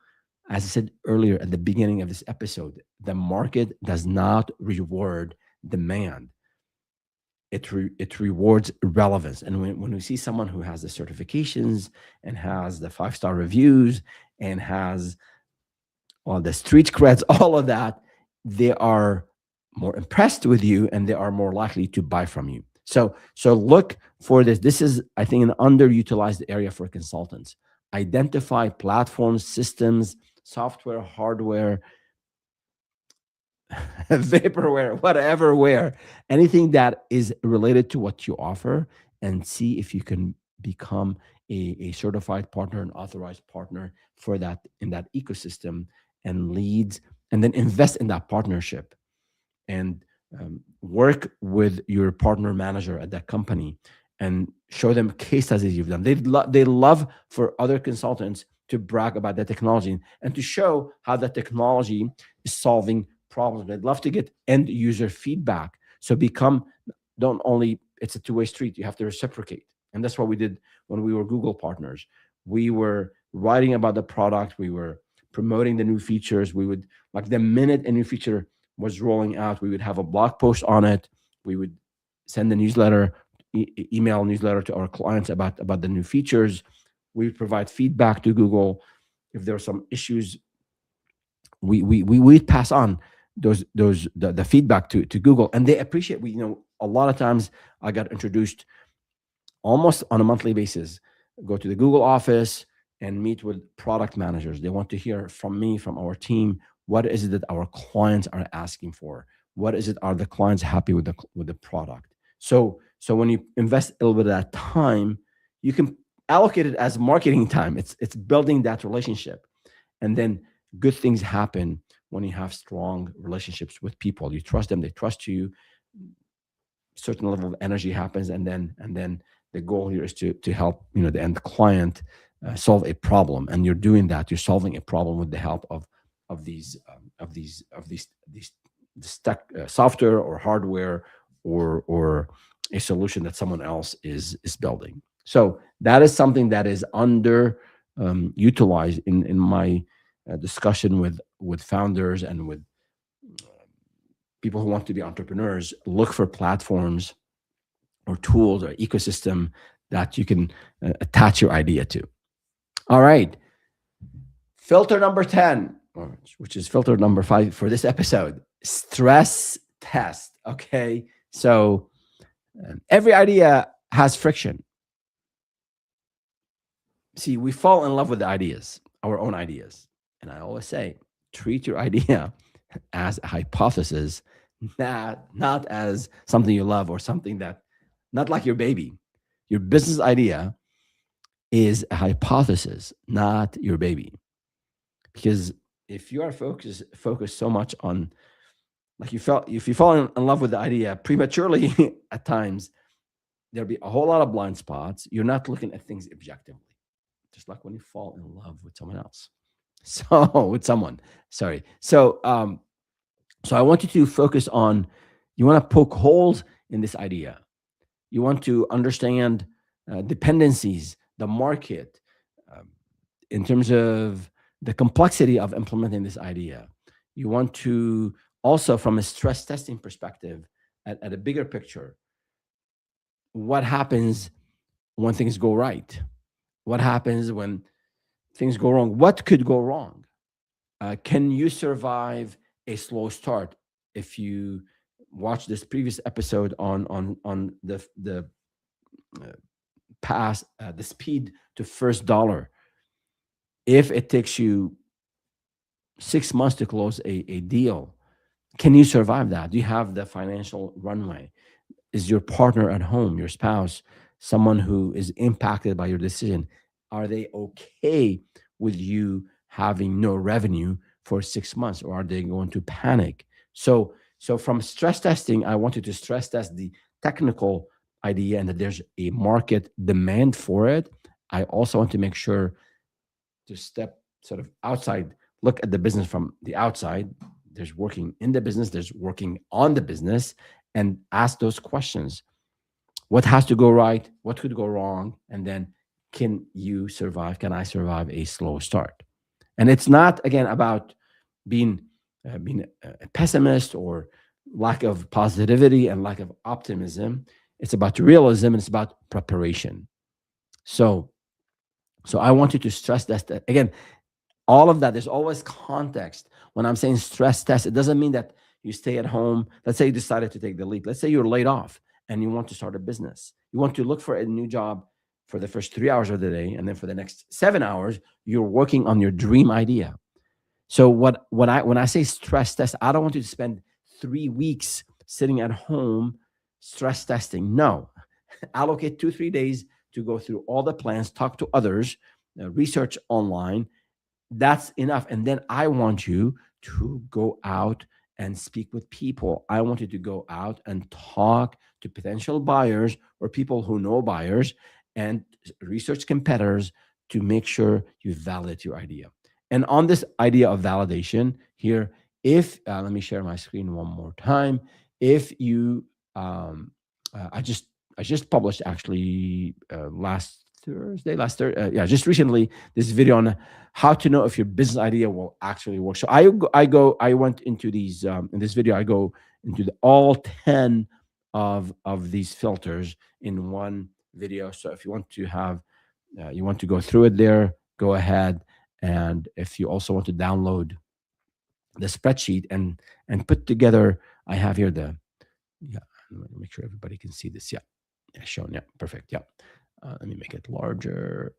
as I said earlier at the beginning of this episode, the market does not reward demand. It rewards relevance. And when we see someone who has the certifications and has the 5-star reviews and has all the street creds, all of that, they are more impressed with you and they are more likely to buy from you. So look for this. This is, I think, an underutilized area for consultants. Identify platforms, systems, software, hardware, vaporware, whatever, anything that is related to what you offer, and see if you can become a certified partner, an authorized partner for that in that ecosystem, and leads, and then invest in that partnership, and work with your partner manager at that company and show them case studies you've done. They love for other consultants to brag about the technology and to show how the technology is solving problems. They'd love to get end user feedback. So don't only, it's a two-way street. You have to reciprocate. And that's what we did when we were Google partners. We were writing about the product. We were promoting the new features. We would, like, the minute a new feature was rolling out, we would have a blog post on it. We would send a newsletter, email newsletter to our clients about the new features. We would provide feedback to Google. If there are some issues, we pass on the feedback to Google, and they appreciate. A lot of times I got introduced almost on a monthly basis. Go to the Google office and meet with product managers. They want to hear from me, from our team, what is it that our clients are asking for? What is it? Are the clients happy with the product? So when you invest a little bit of that time, You can allocate it as marketing time. It's building that relationship. And then good things happen when you have strong relationships with people. You trust them, they trust you. Certain level of energy happens, and then the goal here is to help the end client solve a problem. And you're doing that. You're solving a problem with the help of these this tech, software or hardware, or a solution that someone else is building. So that is something that is under utilized in my discussion with founders and with people who want to be entrepreneurs. Look for platforms or tools or ecosystem that you can attach your idea to. All right. Filter number 10, which is filter number 5 for this episode, stress test. Okay. So every idea has friction. See, we fall in love with the ideas, our own ideas. And I always say, treat your idea as a hypothesis, not as something you love or something that, not like your baby. Your business idea is a hypothesis, not your baby. Because if you are focused so much on, like, if you fall in love with the idea prematurely at times, there'll be a whole lot of blind spots. You're not looking at things objectively. Just like when you fall in love with someone else. So with someone, sorry. So I want you to focus on, you want to poke holes in this idea. You want to understand dependencies, the market, um, in terms of the complexity of implementing this idea. You want to also, from a stress testing perspective, at a bigger picture, what happens when things go right? What happens when things go wrong? What could go wrong? Can you survive a slow start? If you watch this previous episode on the pass, the speed to first dollar, if it takes you 6 months to close a deal, can you survive that? Do you have the financial runway? Is your partner at home, your spouse, someone who is impacted by your decision? Are they okay with you having no revenue for 6 months, or are they going to panic? So from stress testing, I wanted to stress test the technical idea and that there's a market demand for it. I also want to make sure to step sort of outside, look at the business from the outside. There's working in the business, there's working on the business, and ask those questions. What has to go right? What could go wrong? And then, can you survive? Can I survive a slow start? And it's not, again, about being a pessimist or lack of positivity and lack of optimism. It's about realism, and it's about preparation. So, so I want you to stress that again. All of that, there's always context. When I'm saying stress test, it doesn't mean that you stay at home. Let's say you decided to take the leap. Let's say you're laid off and you want to start a business. You want to look for a new job for the first 3 hours of the day, and then for the next 7 hours, you're working on your dream idea. So when I say stress test, I don't want you to spend 3 weeks sitting at home stress testing. No, allocate 2 3 days to go through all the plans, talk to others, research online. That's enough. And then I want you to go out and speak with people. I want you to go out and talk to potential buyers or people who know buyers, and research competitors to make sure you validate your idea. And on this idea of validation here, if let me share my screen one more time. If you, I just published actually last Thursday, yeah, just recently, this video on how to know if your business idea will actually work. So I went into these in this video. I go into all 10 of these filters in one video. So if you want to have, you want to go through it there, go ahead. And if you also want to download the spreadsheet and put together, I have here the, yeah, let me make sure everybody can see this. Yeah, yeah, shown. Yeah, perfect. Yeah. Let me make it larger.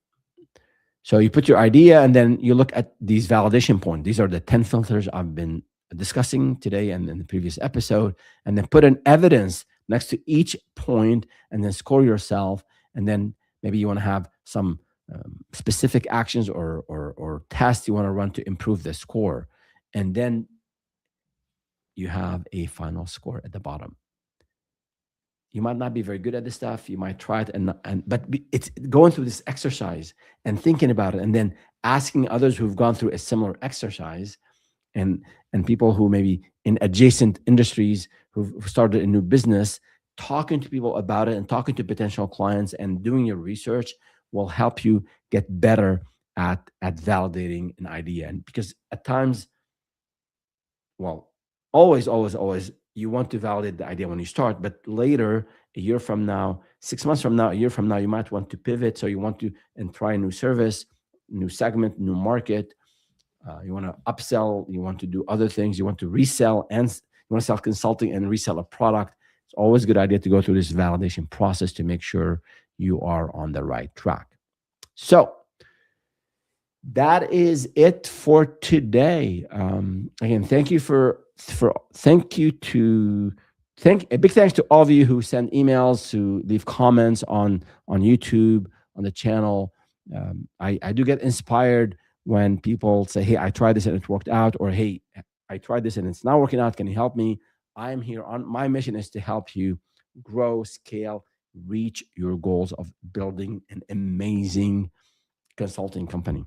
So you put your idea, and then you look at these validation points. These are the 10 filters I've been discussing today and in the previous episode. And then put an evidence next to each point, and then score yourself. And then Maybe you want to have some specific actions or tasks you want to run to improve the score. And then you have a final score at the bottom. You might not be very good at this stuff. You might try it, it's going through this exercise and thinking about it, and then asking others who've gone through a similar exercise, and people who maybe in adjacent industries who've started a new business, talking to people about it and talking to potential clients and doing your research will help you get better at validating an idea. And because at times, well, always, you want to validate the idea when you start, but later, a year from now, 6 months from now, a year from now, you might want to pivot. So you want to and try a new service, new segment, new market. You want to upsell, you want to do other things, you want to resell, and you want to sell consulting and resell a product. It's always a good idea to go through this validation process to make sure you are on the right track. So that is it for today. Again, thank you thank you to thank a big thanks to all of you who send emails, who leave comments on YouTube, on the channel. I do get inspired when people say, "Hey, I tried this and it worked out," or "Hey, I tried this and it's not working out. Can you help me?" I am here on my mission is to help you grow, scale, reach your goals of building an amazing consulting company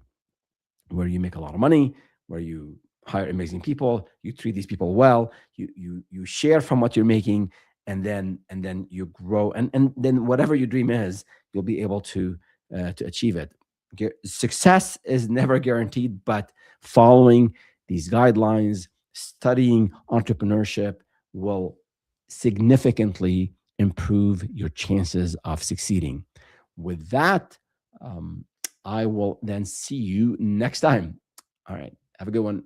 where you make a lot of money, where you hire amazing people, you treat these people well, you share from what you're making, and then you grow, and then whatever your dream is, you'll be able to achieve it. Success is never guaranteed, but following these guidelines, studying entrepreneurship will significantly improve your chances of succeeding. With that, um, I will then see you next time. All right. Have a good one.